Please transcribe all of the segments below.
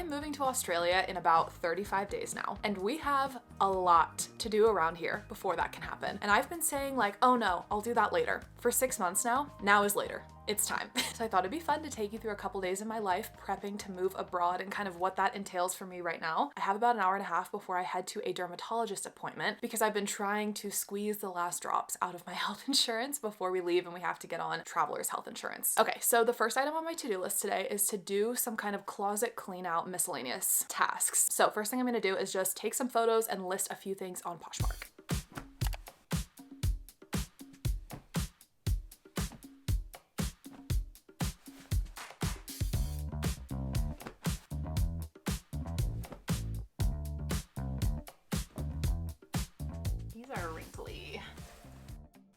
I'm moving to Australia in about 35 days now, and we have a lot to do around here before that can happen. And I've been saying like, oh no, I'll do that later. For 6 months now. Now is later. It's time. So I thought it'd be fun to take you through a couple days in my life prepping to move abroad and kind of what that entails for me right now. I have about an hour and a half before I head to a dermatologist appointment because I've been trying to squeeze the last drops out of my health insurance before we leave and we have to get on traveler's health insurance. Okay, so the first item on my to-do list today is to do some kind of closet clean out miscellaneous tasks. So first thing I'm gonna do is just take some photos and list a few things on Poshmark.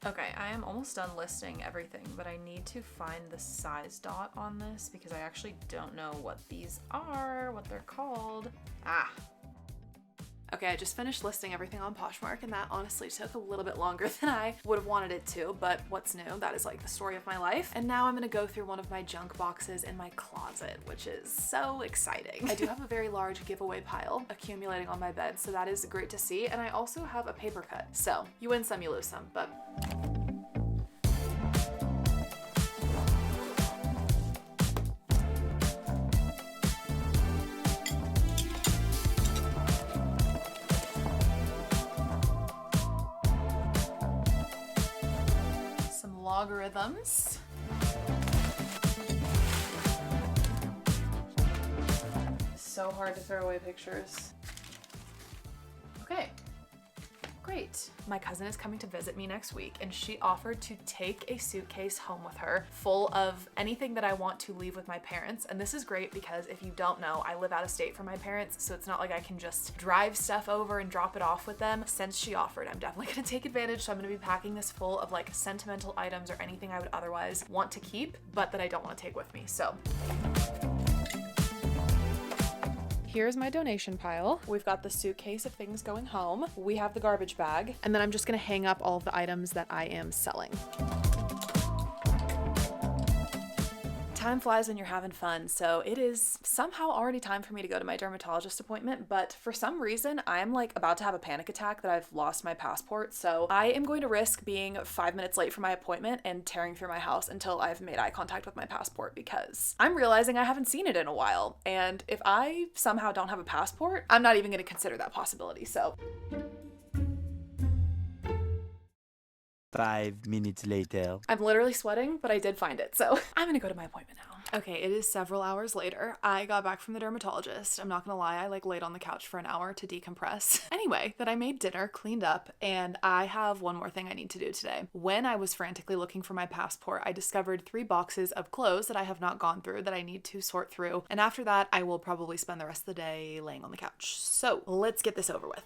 Okay, I am almost done listing everything, but I need to find the size dot on this because I actually don't know what these are, what they're called. Okay, I just finished listing everything on Poshmark, and that honestly took a little bit longer than I would have wanted it to, but what's new? That is like the story of my life. And now I'm gonna go through one of my junk boxes in my closet, which is so exciting. I do have a very large giveaway pile accumulating on my bed, so that is great to see. And I also have a paper cut. So you win some, you lose some, but logarithms. So hard to throw away pictures. Okay. Great. My cousin is coming to visit me next week, and she offered to take a suitcase home with her full of anything that I want to leave with my parents. And this is great because if you don't know, I live out of state from my parents, so it's not like I can just drive stuff over and drop it off with them. Since she offered, I'm definitely gonna take advantage. So I'm gonna be packing this full of like sentimental items or anything I would otherwise want to keep, but that I don't want to take with me. So here's my donation pile. We've got the suitcase of things going home. We have the garbage bag. And then I'm just gonna hang up all of the items that I am selling. Time flies when you're having fun, so it is somehow already time for me to go to my dermatologist appointment, but for some reason I'm like about to have a panic attack that I've lost my passport, so I am going to risk being 5 minutes late for my appointment and tearing through my house until I've made eye contact with my passport because I'm realizing I haven't seen it in a while, and if I somehow don't have a passport, I'm not even going to consider that possibility, so 5 minutes later. I'm literally sweating, but I did find it, so I'm gonna go to my appointment now. Okay, it is several hours later. I got back from the dermatologist. I'm not gonna lie, I like laid on the couch for an hour to decompress. Anyway, then I made dinner, cleaned up, and I have one more thing I need to do today. When I was frantically looking for my passport, I discovered 3 boxes of clothes that I have not gone through that I need to sort through, and after that, I will probably spend the rest of the day laying on the couch. So let's get this over with.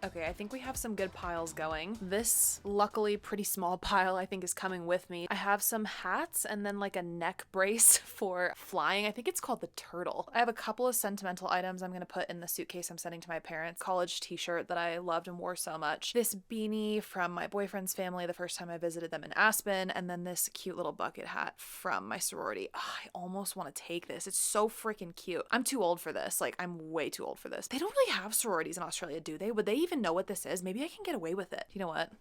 Okay, I think we have some good piles going. This luckily pretty small pile I think is coming with me. I have some hats and then like a neck brace for flying. I think it's called the Turtle. I have a couple of sentimental items I'm gonna put in the suitcase I'm sending to my parents. College t-shirt that I loved and wore so much. This beanie from my boyfriend's family the first time I visited them in Aspen, and then this cute little bucket hat from my sorority. I almost want to take this. It's so freaking cute. I'm too old for this. Like, I'm way too old for this. They don't really have sororities in Australia, do they? Would they even know what this is? Maybe I can get away with it. You know what?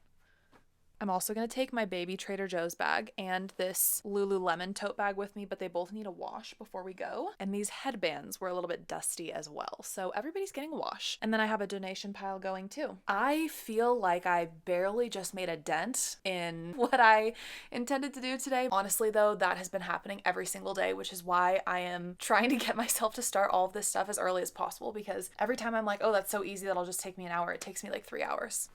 I'm also going to take my baby Trader Joe's bag and this Lululemon tote bag with me, but they both need a wash before we go. And these headbands were a little bit dusty as well, so everybody's getting a wash. And then I have a donation pile going too. I feel like I barely just made a dent in what I intended to do today. Honestly though, that has been happening every single day, which is why I am trying to get myself to start all of this stuff as early as possible, because every time I'm like, oh, that's so easy, that'll just take me an hour, it takes me like 3 hours.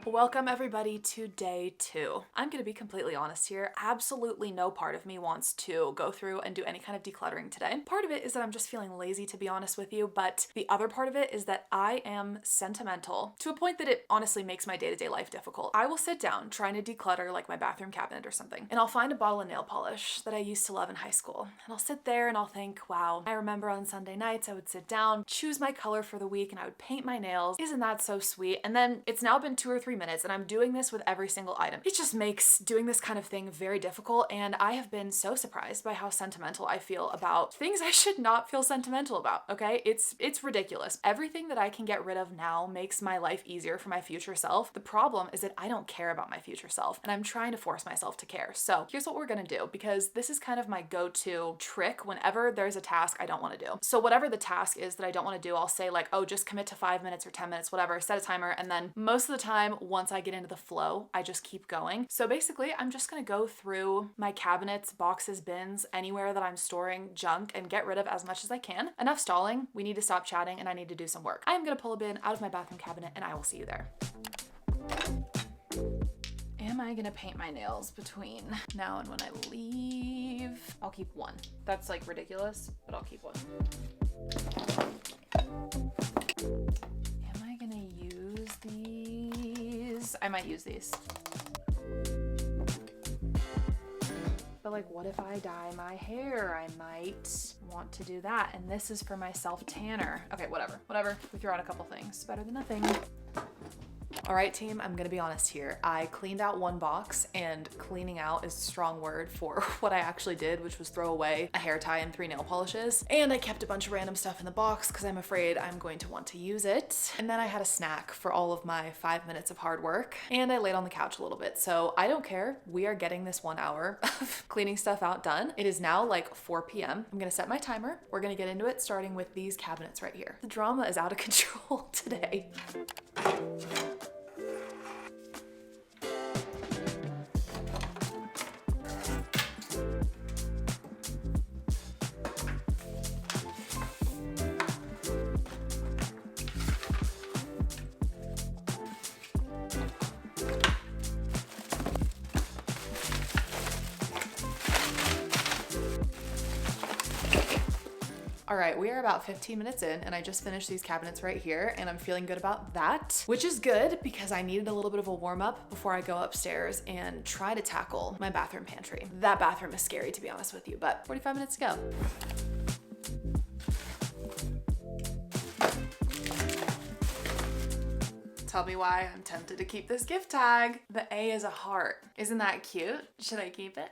Welcome everybody to day 2. I'm gonna be completely honest here. Absolutely no part of me wants to go through and do any kind of decluttering today. Part of it is that I'm just feeling lazy, to be honest with you, but the other part of it is that I am sentimental to a point that it honestly makes my day-to-day life difficult. I will sit down trying to declutter like my bathroom cabinet or something, and I'll find a bottle of nail polish that I used to love in high school. And I'll sit there and I'll think, wow, I remember on Sunday nights I would sit down, choose my color for the week, and I would paint my nails. Isn't that so sweet? And then it's now been 2 or 3 minutes and I'm doing this with every single item. It just makes doing this kind of thing very difficult, and I have been so surprised by how sentimental I feel about things I should not feel sentimental about, okay? It's ridiculous. Everything that I can get rid of now makes my life easier for my future self. The problem is that I don't care about my future self, and I'm trying to force myself to care. So here's what we're gonna do, because this is kind of my go-to trick whenever there's a task I don't wanna do. So whatever the task is that I don't wanna do, I'll say like, oh, just commit to 5 minutes or 10 minutes, whatever, set a timer, and then most of the time, once I get into the flow, I just keep going. So basically, I'm just gonna go through my cabinets, boxes, bins, anywhere that I'm storing junk and get rid of as much as I can. Enough stalling, we need to stop chatting and I need to do some work. I am gonna pull a bin out of my bathroom cabinet and I will see you there. Am I gonna paint my nails between now and when I leave? I'll keep one. That's like ridiculous, but I'll keep one. Am I gonna use these? I might use these. But like, what if I dye my hair? I might want to do that. And this is for my self tanner. Okay, whatever. We throw out a couple things. Better than nothing. All right, team, I'm gonna be honest here. I cleaned out one box, and cleaning out is a strong word for what I actually did, which was throw away a hair tie and 3 nail polishes. And I kept a bunch of random stuff in the box because I'm afraid I'm going to want to use it. And then I had a snack for all of my 5 minutes of hard work, and I laid on the couch a little bit. So I don't care. We are getting this 1 hour of cleaning stuff out done. It is now like 4 p.m. I'm gonna set my timer. We're gonna get into it, starting with these cabinets right here. The drama is out of control today. All right, we are about 15 minutes in and I just finished these cabinets right here and I'm feeling good about that, which is good because I needed a little bit of a warm up before I go upstairs and try to tackle my bathroom pantry. That bathroom is scary, to be honest with you, but 45 minutes to go. Tell me why I'm tempted to keep this gift tag. The A is a heart. Isn't that cute? Should I keep it?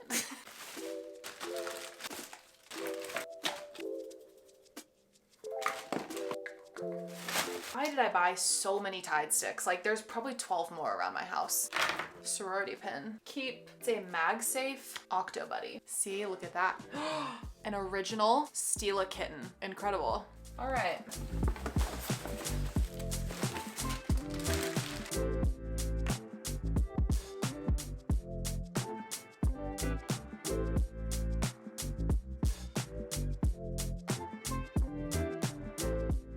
Why did I buy so many Tide sticks? Like, there's probably 12 more around my house. Sorority pin. Keep. It's a MagSafe Octo Buddy. See, look at that. An original Stila kitten. Incredible. All right.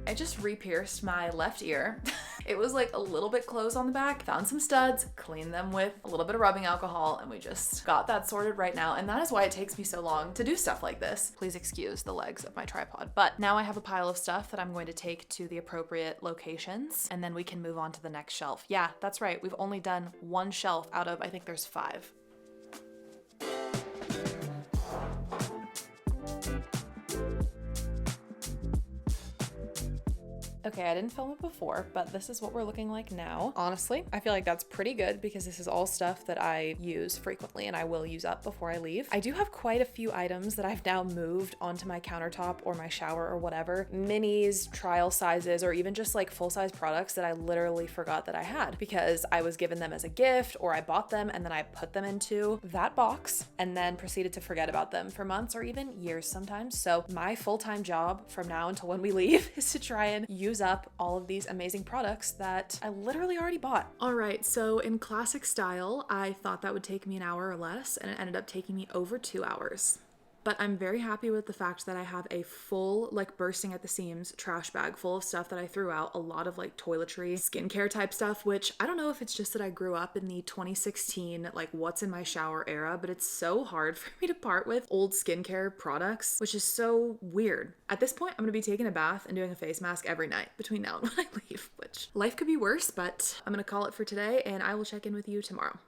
I just re-pierced my left ear. It was like a little bit closed on the back, found some studs, cleaned them with a little bit of rubbing alcohol, and we just got that sorted right now. And that is why it takes me so long to do stuff like this. Please excuse the legs of my tripod. But now I have a pile of stuff that I'm going to take to the appropriate locations, and then we can move on to the next shelf. Yeah, that's right. We've only done 1 shelf out of, I think there's 5. Okay, I didn't film it before, but this is what we're looking like now. Honestly, I feel like that's pretty good because this is all stuff that I use frequently and I will use up before I leave. I do have quite a few items that I've now moved onto my countertop or my shower or whatever. Minis, trial sizes, or even just like full-size products that I literally forgot that I had because I was given them as a gift or I bought them and then I put them into that box and then proceeded to forget about them for months or even years sometimes. So my full-time job from now until when we leave is to try and use up all of these amazing products that I literally already bought. All right, so in classic style, I thought that would take me an hour or less, and it ended up taking me over 2 hours. but I'm very happy with the fact that I have a full, like bursting at the seams trash bag full of stuff that I threw out, a lot of like toiletry, skincare type stuff, which I don't know if it's just that I grew up in the 2016, like what's in my shower era, but it's so hard for me to part with old skincare products, which is so weird. At this point, I'm gonna be taking a bath and doing a face mask every night between now and when I leave, which life could be worse, but I'm gonna call it for today and I will check in with you tomorrow.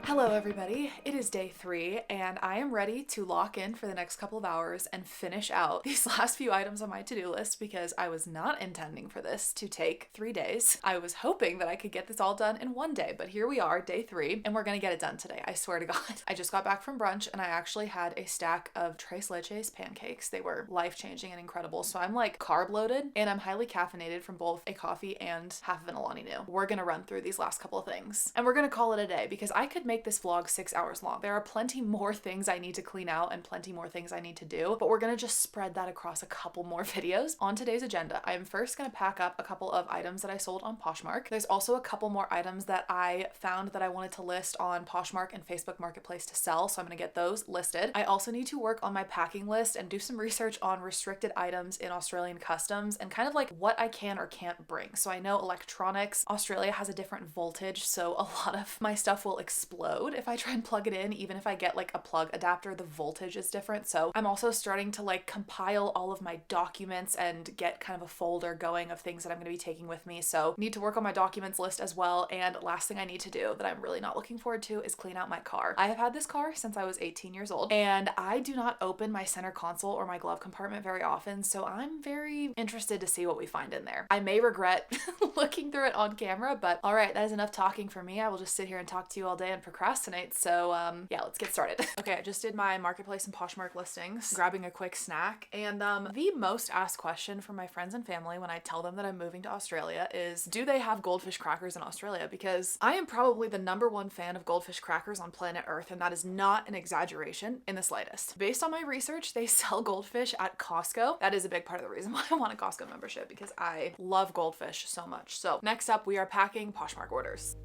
Hello everybody, it is day 3 and I am ready to lock in for the next couple of hours and finish out these last few items on my to-do list because I was not intending for this to take 3 days. I was hoping that I could get this all done in one day, but here we are, day 3, and we're gonna get it done today, I swear to God. I just got back from brunch and I actually had a stack of tres leches pancakes. They were life-changing and incredible, so I'm like carb loaded and I'm highly caffeinated from both a coffee and half of an Alani Nu. We're gonna run through these last couple of things and we're gonna call it a day because I could make this vlog 6 hours long. There are plenty more things I need to clean out and plenty more things I need to do, but we're gonna just spread that across a couple more videos. On today's agenda, I am first gonna pack up a couple of items that I sold on Poshmark. There's also a couple more items that I found that I wanted to list on Poshmark and Facebook Marketplace to sell, so I'm gonna get those listed. I also need to work on my packing list and do some research on restricted items in Australian customs and kind of like what I can or can't bring. So I know electronics, Australia has a different voltage, so a lot of my stuff will explode if I try and plug it in. Even if I get like a plug adapter, the voltage is different. So I'm also starting to like compile all of my documents and get kind of a folder going of things that I'm going to be taking with me. So need to work on my documents list as well. And last thing I need to do that I'm really not looking forward to is clean out my car. I have had this car since I was 18 years old and I do not open my center console or my glove compartment very often. So I'm very interested to see what we find in there. I may regret looking through it on camera, but all right, that is enough talking for me. I will just sit here and talk to you all day and procrastinate. So yeah, let's get started. Okay, I just did my Marketplace and Poshmark listings, grabbing a quick snack. And the most asked question from my friends and family when I tell them that I'm moving to Australia is, do they have goldfish crackers in Australia? Because I am probably the #1 fan of goldfish crackers on planet Earth, and that is not an exaggeration in the slightest. Based on my research, they sell goldfish at Costco. That is a big part of the reason why I want a Costco membership, because I love goldfish so much. So next up, we are packing Poshmark orders.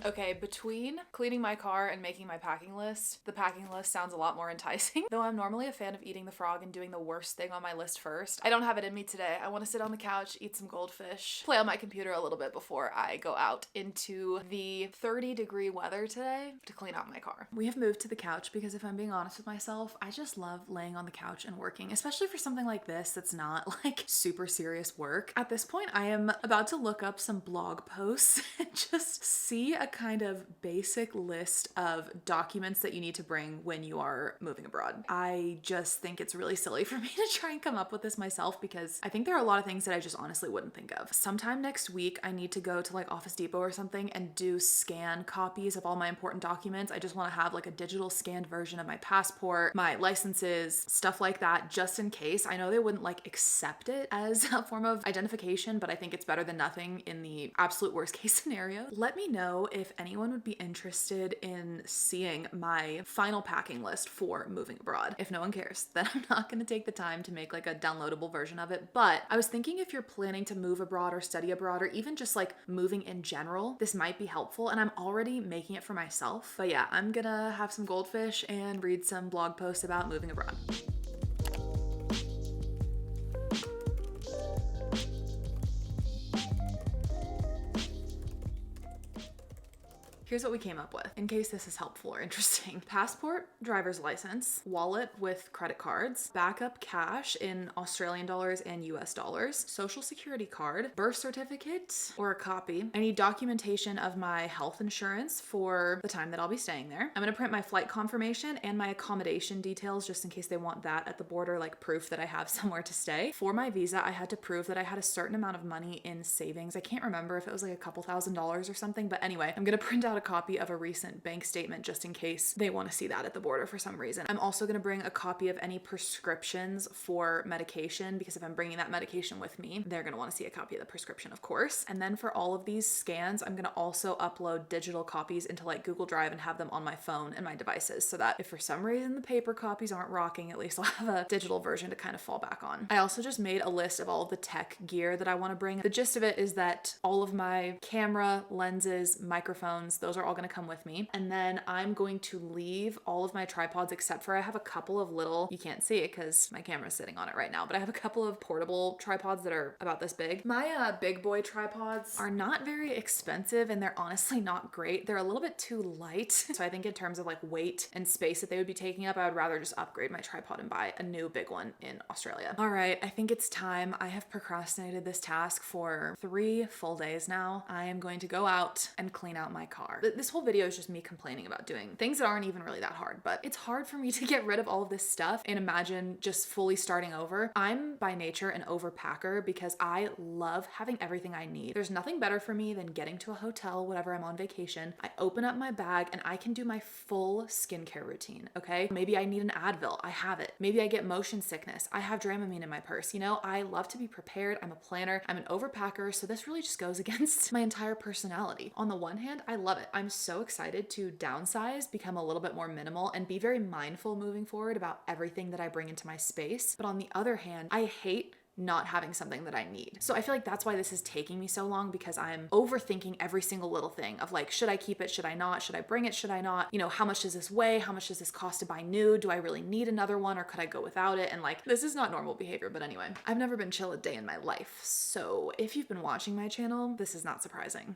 Okay, between cleaning my car and making my packing list, the packing list sounds a lot more enticing. Though I'm normally a fan of eating the frog and doing the worst thing on my list first, I don't have it in me today. I want to sit on the couch, eat some goldfish, play on my computer a little bit before I go out into the 30-degree weather today to clean out my car. We have moved to the couch because if I'm being honest with myself, I just love laying on the couch and working, especially for something like this that's not like super serious work. At this point, I am about to look up some blog posts and just see a kind of basic list of documents that you need to bring when you are moving abroad. I just think it's really silly for me to try and come up with this myself because I think there are a lot of things that I just honestly wouldn't think of. Sometime next week, I need to go to like Office Depot or something and do scan copies of all my important documents. I just want to have like a digital scanned version of my passport, my licenses, stuff like that, just in case. I know they wouldn't like accept it as a form of identification, but I think it's better than nothing in the absolute worst case scenario. Let me know if anyone would be interested in seeing my final packing list for moving abroad. If no one cares, then I'm not going to take the time to make like a downloadable version of it. But I was thinking if you're planning to move abroad or study abroad or even just like moving in general, this might be helpful. And I'm already making it for myself. But yeah, I'm gonna have some goldfish and read some blog posts about moving abroad. Here's what we came up with, in case this is helpful or interesting. Passport, driver's license, wallet with credit cards, backup cash in Australian dollars and US dollars, social security card, birth certificate or a copy. I need documentation of my health insurance for the time that I'll be staying there. I'm gonna print my flight confirmation and my accommodation details just in case they want that at the border, like proof that I have somewhere to stay. For my visa, I had to prove that I had a certain amount of money in savings. I can't remember if it was like a couple $1,000s or something, but anyway, I'm gonna print out a copy of a recent bank statement just in case they want to see that at the border for some reason. I'm also going to bring a copy of any prescriptions for medication, because if I'm bringing that medication with me, they're going to want to see a copy of the prescription, of course. And then for all of these scans, I'm going to also upload digital copies into like Google Drive and have them on my phone and my devices, so that if for some reason the paper copies aren't rocking, at least I'll have a digital version to kind of fall back on. I also just made a list of all of the tech gear that I want to bring. The gist of it is that all of my camera, lenses, microphones, those are all going to come with me. And then I'm going to leave all of my tripods, except for I have a couple of little, you can't see it because my camera's sitting on it right now, but I have a couple of portable tripods that are about this big. My big boy tripods are not very expensive, and they're honestly not great. They're a little bit too light. So I think in terms of like weight and space that they would be taking up, I would rather just upgrade my tripod and buy a new big one in Australia. All right, I think it's time. I have procrastinated this task for 3 full days now. I am going to go out and clean out my car. This whole video is just me complaining about doing things that aren't even really that hard, but it's hard for me to get rid of all of this stuff and imagine just fully starting over. I'm by nature an overpacker because I love having everything I need. There's nothing better for me than getting to a hotel whenever I'm on vacation. I open up my bag and I can do my full skincare routine, okay? Maybe I need an Advil, I have it. Maybe I get motion sickness, I have Dramamine in my purse. You know, I love to be prepared. I'm a planner, I'm an overpacker, so this really just goes against my entire personality. On the one hand, I love it. I'm so excited to downsize, become a little bit more minimal, and be very mindful moving forward about everything that I bring into my space. But on the other hand, I hate not having something that I need. So I feel like that's why this is taking me so long, because I'm overthinking every single little thing of like, should I keep it? Should I not? Should I bring it? Should I not? You know, how much does this weigh? How much does this cost to buy new? Do I really need another one, or could I go without it? And like, this is not normal behavior, but anyway, I've never been chill a day in my life. So if you've been watching my channel, this is not surprising.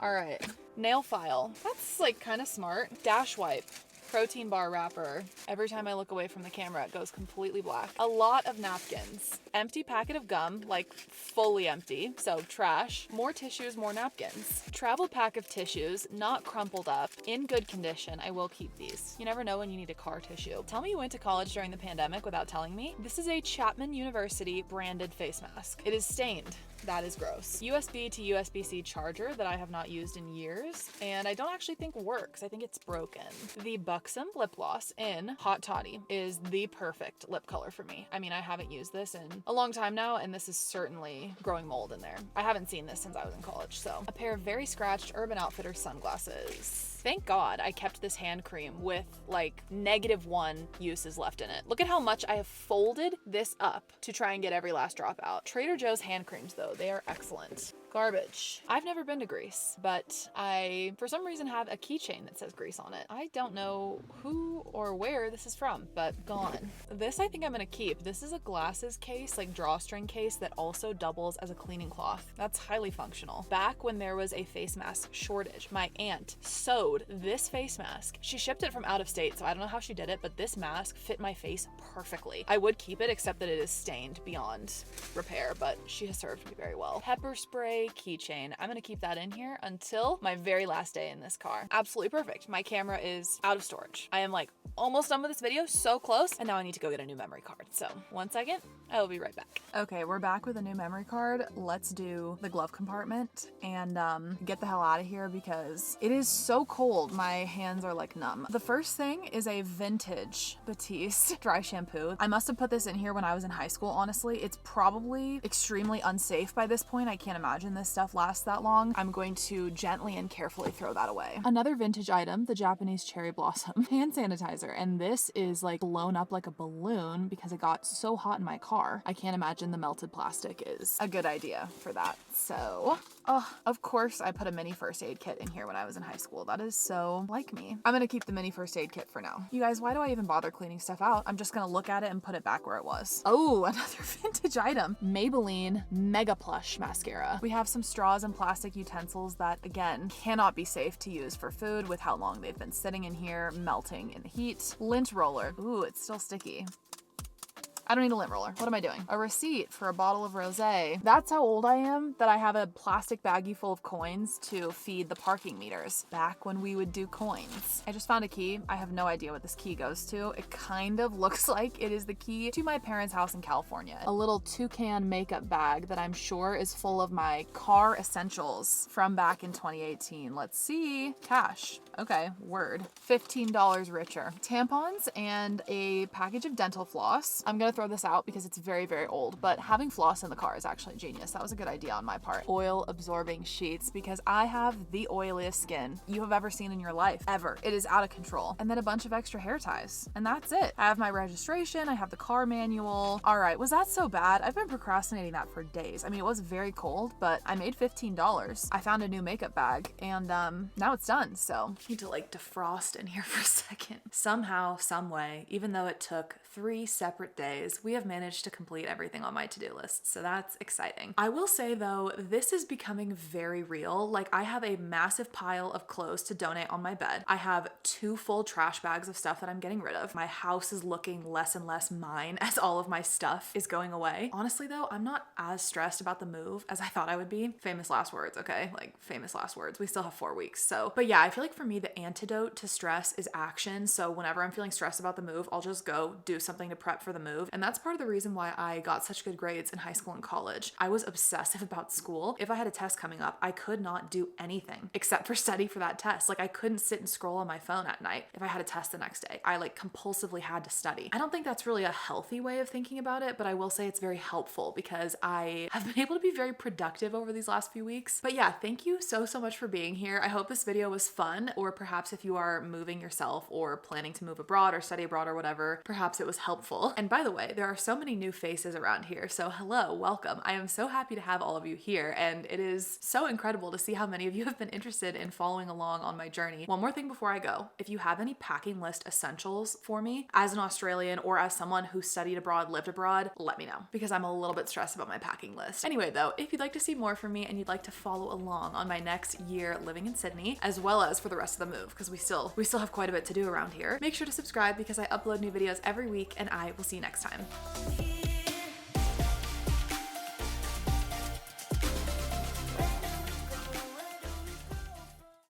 All right, nail file. That's like kind of smart. Dash wipe. Protein bar wrapper. Every time I look away from the camera, it goes completely black. A lot of napkins. Empty packet of gum, like fully empty, so trash. More tissues, more napkins. Travel pack of tissues, not crumpled up, in good condition. I will keep these. You never know when you need a car tissue. Tell me you went to college during the pandemic without telling me. This is a Chapman University branded face mask. It is stained. That is gross. USB to USB-C charger that I have not used in years, and I don't actually think works. I think it's broken. The Buxom lip gloss in Hot Toddy is the perfect lip color for me. I mean, I haven't used this in a long time now, and this is certainly growing mold in there. I haven't seen this since I was in college, so. A pair of very scratched Urban Outfitters sunglasses. Thank God I kept this hand cream with like -1 uses left in it. Look at how much I have folded this up to try and get every last drop out. Trader Joe's hand creams though, they are excellent. Garbage. I've never been to Greece, but I, for some reason, have a keychain that says Greece on it. I don't know who or where this is from, but gone. This I think I'm gonna keep. This is a glasses case, like drawstring case, that also doubles as a cleaning cloth. That's highly functional. Back when there was a face mask shortage, my aunt sewed this face mask. She shipped it from out of state, so I don't know how she did it, but this mask fit my face perfectly. I would keep it, except that it is stained beyond repair, but she has served me very well. Pepper spray keychain. I'm gonna keep that in here until my very last day in this car. Absolutely perfect. My camera is out of storage. I am like almost done with this video, so close, and now I need to go get a new memory card. So 1 second, I will be right back. Okay, we're back with a new memory card. Let's do the glove compartment and get the hell out of here because it is so cold. My hands are like numb. The first thing is a vintage Batiste dry shampoo. I must have put this in here when I was in high school, honestly. It's probably extremely unsafe by this point. I can't imagine this stuff lasts that long. I'm going to gently and carefully throw that away. Another vintage item, the Japanese cherry blossom hand sanitizer, and this is like blown up like a balloon because it got so hot in my car. I can't imagine the melted plastic is a good idea for that. So, of course I put a mini first aid kit in here when I was in high school. That is so like me. I'm gonna keep the mini first aid kit for now. You guys, why do I even bother cleaning stuff out? I'm just gonna look at it and put it back where it was. Oh, another vintage item. Maybelline Mega Plush mascara. We have some straws and plastic utensils that, again, cannot be safe to use for food with how long they've been sitting in here, melting in the heat. Lint roller. Ooh, it's still sticky. I don't need a lint roller. What am I doing? A receipt for a bottle of rosé. That's how old I am that I have a plastic baggie full of coins to feed the parking meters. Back when we would do coins. I just found a key. I have no idea what this key goes to. It kind of looks like it is the key to my parents' house in California. A little toucan makeup bag that I'm sure is full of my car essentials from back in 2018. Let's see. Cash. Okay, word. $15 richer. Tampons and a package of dental floss. I'm gonna throw this out because it's very, very old, but having floss in the car is actually genius. That was a good idea on my part. Oil absorbing sheets because I have the oiliest skin you have ever seen in your life. Ever. It is out of control. And then a bunch of extra hair ties. And that's it. I have my registration. I have the car manual. All right, was that so bad? I've been procrastinating that for days. I mean, it was very cold, but I made $15. I found a new makeup bag and now it's done, so. Need to like defrost in here for a second. Somehow, some way, even though it took 3 separate days, we have managed to complete everything on my to-do list, so that's exciting. I will say though, this is becoming very real. Like I have a massive pile of clothes to donate on my bed. I have 2 full trash bags of stuff that I'm getting rid of. My house is looking less and less mine as all of my stuff is going away. Honestly though, I'm not as stressed about the move as I thought I would be. Famous last words, okay? Like famous last words. We still have 4 weeks. So, but yeah, I feel like for me, the antidote to stress is action. So whenever I'm feeling stressed about the move, I'll just go do something to prep for the move. And that's part of the reason why I got such good grades in high school and college. I was obsessive about school. If I had a test coming up, I could not do anything except for study for that test. Like I couldn't sit and scroll on my phone at night if I had a test the next day. I like compulsively had to study. I don't think that's really a healthy way of thinking about it, but I will say it's very helpful because I have been able to be very productive over these last few weeks. But yeah, thank you so much for being here. I hope this video was fun, or perhaps if you are moving yourself or planning to move abroad or study abroad or whatever, perhaps it was helpful. And by the way, there are so many new faces around here. So hello, welcome. I am so happy to have all of you here. And it is so incredible to see how many of you have been interested in following along on my journey. One more thing before I go, if you have any packing list essentials for me as an Australian or as someone who studied abroad, lived abroad, let me know because I'm a little bit stressed about my packing list. Anyway though, if you'd like to see more from me and you'd like to follow along on my next year living in Sydney, as well as for the rest of the move, because we still have quite a bit to do around here, make sure to subscribe because I upload new videos every week and I will see you next time.